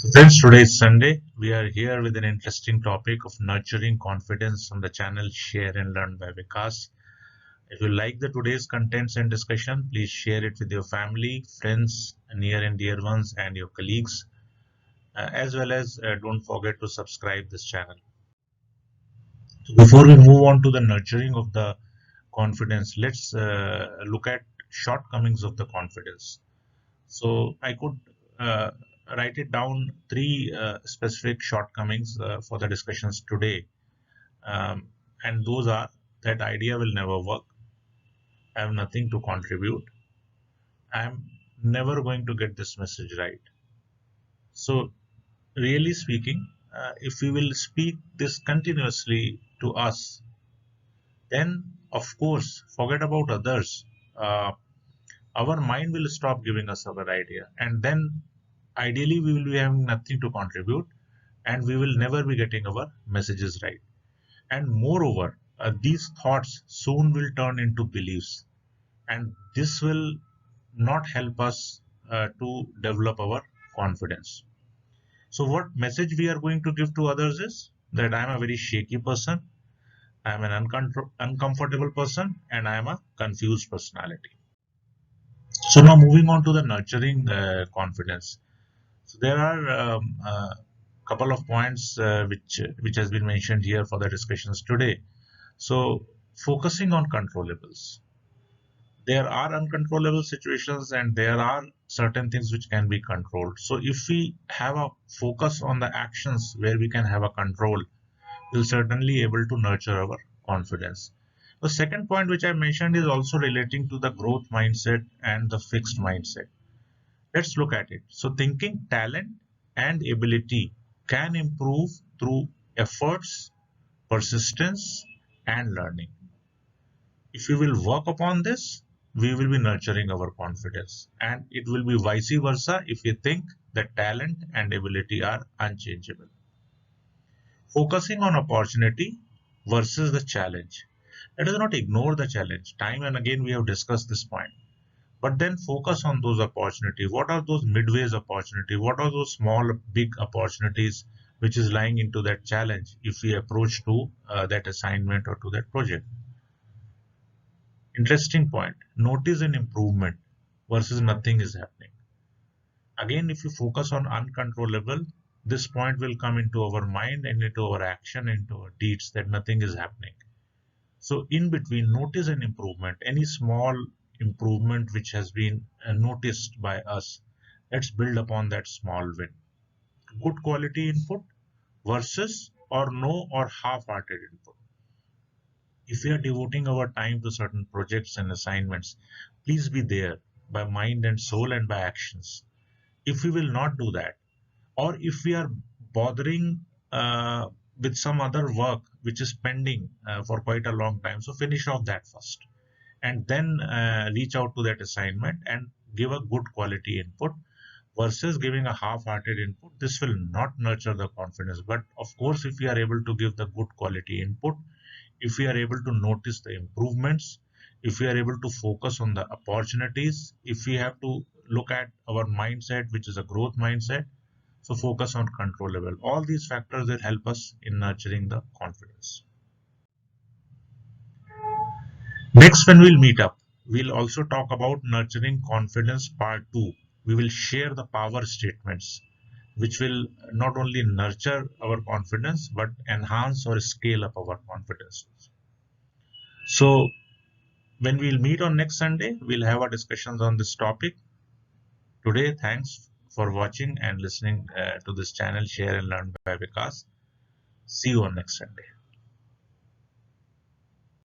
So since today is Sunday, we are here with an interesting topic of nurturing confidence on the channel Share and Learn by Vikas. If you like the today's contents and discussion, please share it with your family, friends, near and dear ones, and your colleagues. As well as don't forget to subscribe this channel. So before we move on to the nurturing of the confidence, let's look at shortcomings of the confidence. So I could uh, write it down three specific shortcomings for the discussions today. And those are that idea will never work. I have nothing to contribute. I'm never going to get this message right. So, really speaking, if we will speak this continuously to us, then of course, forget about others. Uh, our mind will stop giving us our idea, and then ideally we will be having nothing to contribute and we will never be getting our messages right. And moreover, these thoughts soon will turn into beliefs, and this will not help us to develop our confidence. So, what message we are going to give to others is that I am a very shaky person, I am an uncomfortable person, and I am a confused personality. So, now moving on to the nurturing confidence. So, there are couple of points which has been mentioned here for the discussions today. So focusing on controllables. There are uncontrollable situations and there are certain things which can be controlled. So if we have a focus on the actions where we can have a control, we'll certainly able to nurture our confidence. The second point which I mentioned is also relating to the growth mindset and the fixed mindset. Let's look at it. So thinking talent and ability can improve through efforts, persistence, and learning. If we will work upon this, we will be nurturing our confidence. And it will be vice versa if we think that talent and ability are unchangeable. Focusing on opportunity versus the challenge. Let us not ignore the challenge. Time and again, we have discussed this point. But then focus on those opportunities. What are those midways opportunity? What are those small, big opportunities which is lying into that challenge if we approach to that assignment or to that project? Interesting point. Notice an improvement versus nothing is happening. Again, if you focus on uncontrollable, this point will come into our mind and into our action, into our deeds that nothing is happening. So in between, notice an improvement, any small improvement which has been noticed by us. Let's build upon that small win. Good quality input versus or no or half-hearted input. If we are devoting our time to certain projects and assignments, please be there by mind and soul and by actions. If we will not do that, or if we are bothering with some other work which is pending for quite a long time, so finish off that first and then reach out to that assignment and give a good quality input versus giving a half-hearted input. This will not nurture the confidence. But of course, if we are able to give the good quality input, if we are able to notice the improvements, if we are able to focus on the opportunities, if we have to look at our mindset, which is a growth mindset, so focus on control level. All these factors will help us in nurturing the confidence. Next, when we'll meet up, we'll also talk about nurturing confidence part 2. We will share the power statements, which will not only nurture our confidence but enhance or scale up our confidence. So, when we'll meet on next Sunday, we'll have our discussions on this topic. Today, thanks for watching and listening to this channel, Share and Learn by Vikas. See you on next Sunday.